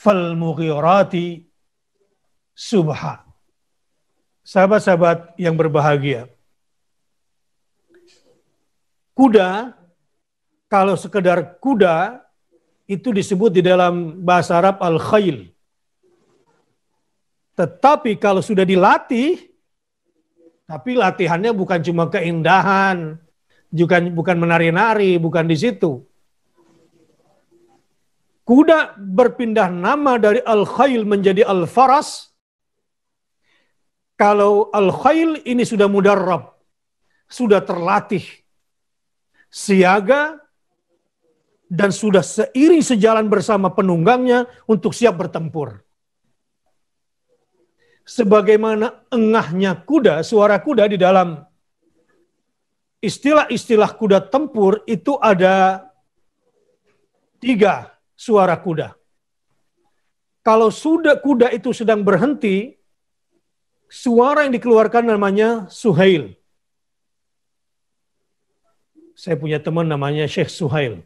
falmughirati subha. Sahabat-sahabat yang berbahagia, kuda, kalau sekedar kuda, itu disebut di dalam bahasa Arab al-khail. Tetapi kalau sudah dilatih, tapi latihannya bukan cuma keindahan, bukan menari-nari, bukan di situ. Kuda berpindah nama dari al-khail menjadi al-faras. Kalau al-khail ini sudah mudarrab, sudah terlatih, siaga, dan sudah seiring sejalan bersama penunggangnya untuk siap bertempur. Sebagaimana engahnya kuda, suara kuda di dalam istilah-istilah kuda tempur itu ada 3 suara kuda. Kalau sudah kuda itu sedang berhenti, suara yang dikeluarkan namanya Suhail. Saya punya teman namanya Syekh Suhail.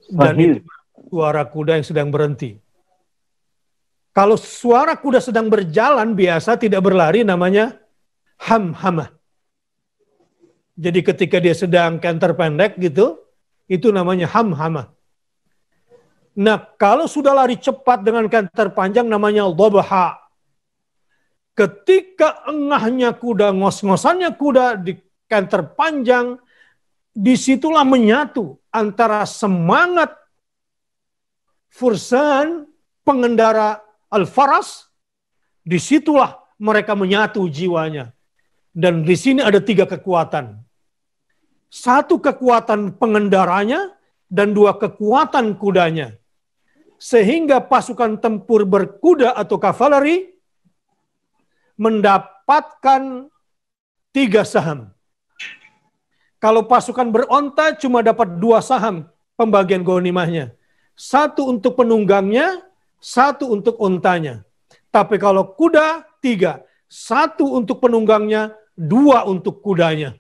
Dan itu suara kuda yang sedang berhenti. Kalau suara kuda sedang berjalan biasa tidak berlari namanya hamhamah. Jadi ketika dia sedang canter pendek gitu, itu namanya hamhamah. Nah, kalau sudah lari cepat dengan canter panjang namanya dhabha. Ketika engahnya kuda, ngos-ngosannya kuda di canter panjang, disitulah menyatu antara semangat fursan, pengendara al-faras, disitulah mereka menyatu jiwanya. Dan di sini ada 3 kekuatan. 1 kekuatan pengendaranya dan 2 kekuatan kudanya. Sehingga pasukan tempur berkuda atau kavaleri mendapatkan 3 saham. Kalau pasukan beronta cuma dapat 2 saham pembagian ghanimahnya. 1 untuk penunggangnya, 1 untuk untanya. Tapi kalau kuda 3, 1 untuk penunggangnya, 2 untuk kudanya.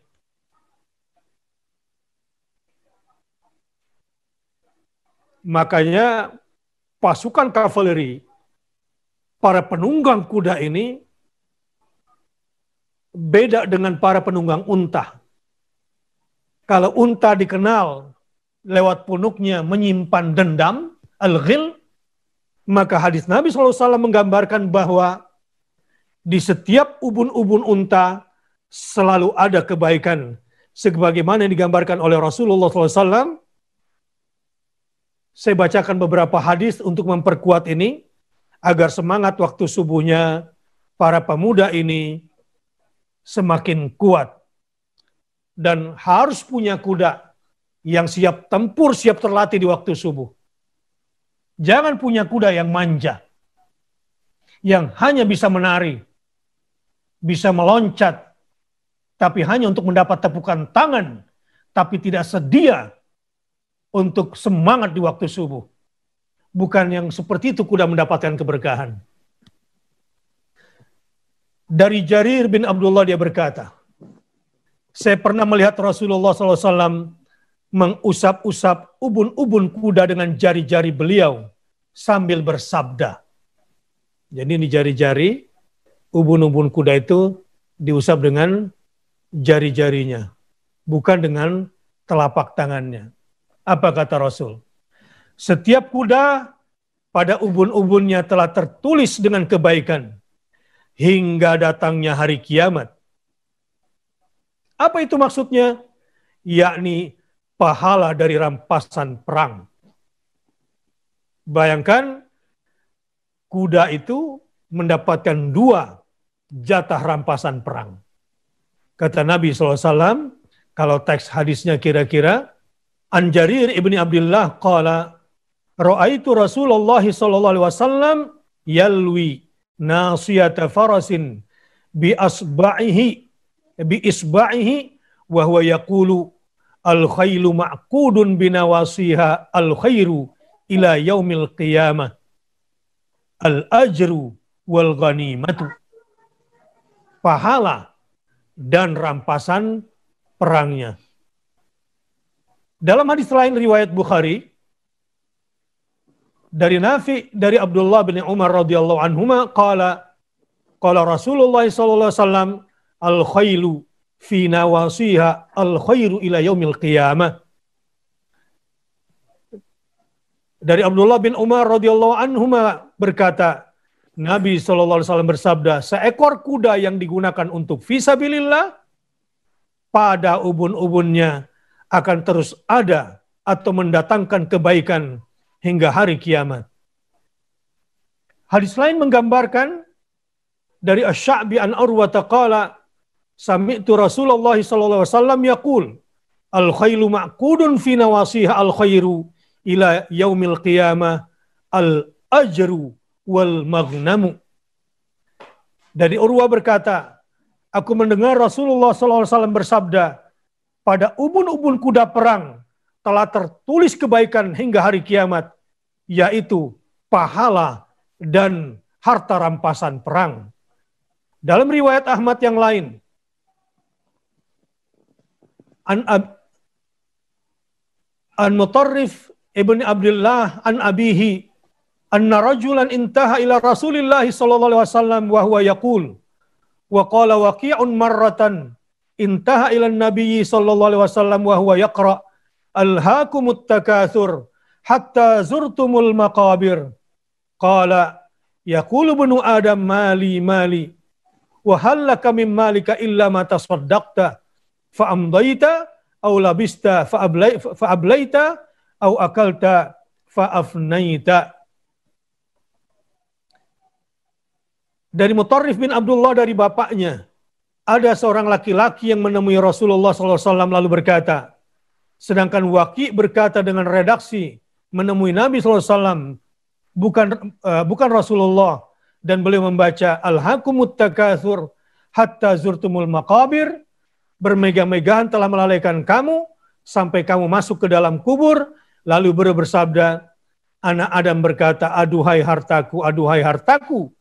Makanya pasukan kavaleri, para penunggang kuda ini beda dengan para penunggang unta. Kalau unta dikenal lewat punuknya menyimpan dendam, al-ghil, maka hadis Nabi SAW menggambarkan bahwa di setiap ubun-ubun unta selalu ada kebaikan. Sebagaimana yang digambarkan oleh Rasulullah SAW. Saya bacakan beberapa hadis untuk memperkuat ini, agar semangat waktu subuhnya para pemuda ini semakin kuat. Dan harus punya kuda yang siap tempur, siap terlatih di waktu subuh. Jangan punya kuda yang manja, yang hanya bisa menari, bisa meloncat, tapi hanya untuk mendapat tepukan tangan, tapi tidak sedia untuk semangat di waktu subuh. Bukan yang seperti itu kuda mendapatkan keberkahan. Dari Jarir bin Abdullah dia berkata, saya pernah melihat Rasulullah SAW mengusap-usap ubun-ubun kuda dengan jari-jari beliau sambil bersabda. Jadi ini jari-jari, ubun-ubun kuda itu diusap dengan jari-jarinya, bukan dengan telapak tangannya. Apa kata Rasul? Setiap kuda pada ubun-ubunnya telah tertulis dengan kebaikan hingga datangnya hari kiamat. Apa itu maksudnya? Yakni pahala dari rampasan perang. Bayangkan kuda itu mendapatkan 2 jatah rampasan perang. Kata Nabi SAW, kalau teks hadisnya kira-kira, An Jarir ibni Abdullah qala ra'aitu Rasulullah sallallahu alaihi wasallam yalwi nasiyata farasin bi isba'ihi wa huwa yaqulu al khailu ma'qudun binawasiha al khairu ila yaumil qiyamah al ajru wal ghanimatu. Pahala dan rampasan perangnya. Dalam hadis lain riwayat Bukhari, Dari Nafi, dari Abdullah bin Umar radhiyallahu anhuma, qala Rasulullah sallallahu alaihi wasallam, al-khailu fi nawasiha al-khairu ila yaumil qiyamah. Dari Abdullah bin Umar radhiyallahu anhuma berkata, Nabi sallallahu alaihi wasallam bersabda, seekor kuda yang digunakan untuk fisabilillah, pada ubun-ubunnya akan terus ada atau mendatangkan kebaikan hingga hari kiamat. Hadis lain menggambarkan dari Asy-Sya'bi an Urwa qala sami'tu Rasulullah sallallahu alaihi wasallam yaqul al-khailu ma'qudun fi nawasiha al-khairu ila yaumil qiyamah al-ajru wal maghnamu. Dari Urwa berkata, aku mendengar Rasulullah sallallahu alaihi wasallam bersabda, pada ubun-ubun kuda perang telah tertulis kebaikan hingga hari kiamat, yaitu pahala dan harta rampasan perang. Dalam riwayat Ahmad yang lain, an Mutarrif ibn Abdullah an abihi anna rajulan intaha ila Rasulillah sallallahu alaihi wasallam wa huwa yaqul wa qala waqi'un marratan intaha ila nabiyyi sallallahu alaihi wasallam wa huwa yaqra alhaakumut takatsur hatta zurtumul maqabir qala yaqulu ibnu adam mali mali wa hal laka min malika illa ma tasaddaqta fa amdayta aw labista fa ablaita aw akalta fa afnaita. Dari Mutarrif bin Abdullah dari bapaknya, ada seorang laki-laki yang menemui Rasulullah SAW lalu berkata, sedangkan Waqi' berkata dengan redaksi menemui Nabi SAW, bukan Rasulullah, dan beliau membaca alhaakumut takatsur hatta zurtumul maqabir, bermegah-megahan telah melalaikan kamu sampai kamu masuk ke dalam kubur. Lalu beliau bersabda, anak Adam berkata, aduhai hartaku,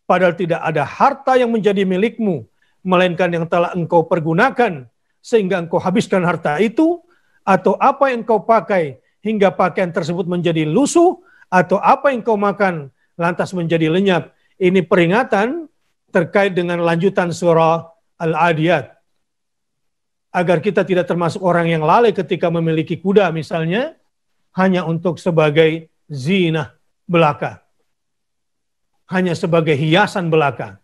padahal tidak ada harta yang menjadi milikmu, melainkan yang telah engkau pergunakan, sehingga engkau habiskan harta itu, atau apa yang engkau pakai, hingga pakaian tersebut menjadi lusuh, atau apa yang engkau makan, lantas menjadi lenyap. Ini peringatan terkait dengan lanjutan surah Al-Adiyat. Agar kita tidak termasuk orang yang lalai ketika memiliki kuda misalnya, hanya untuk sebagai zina belaka. Hanya sebagai hiasan belaka.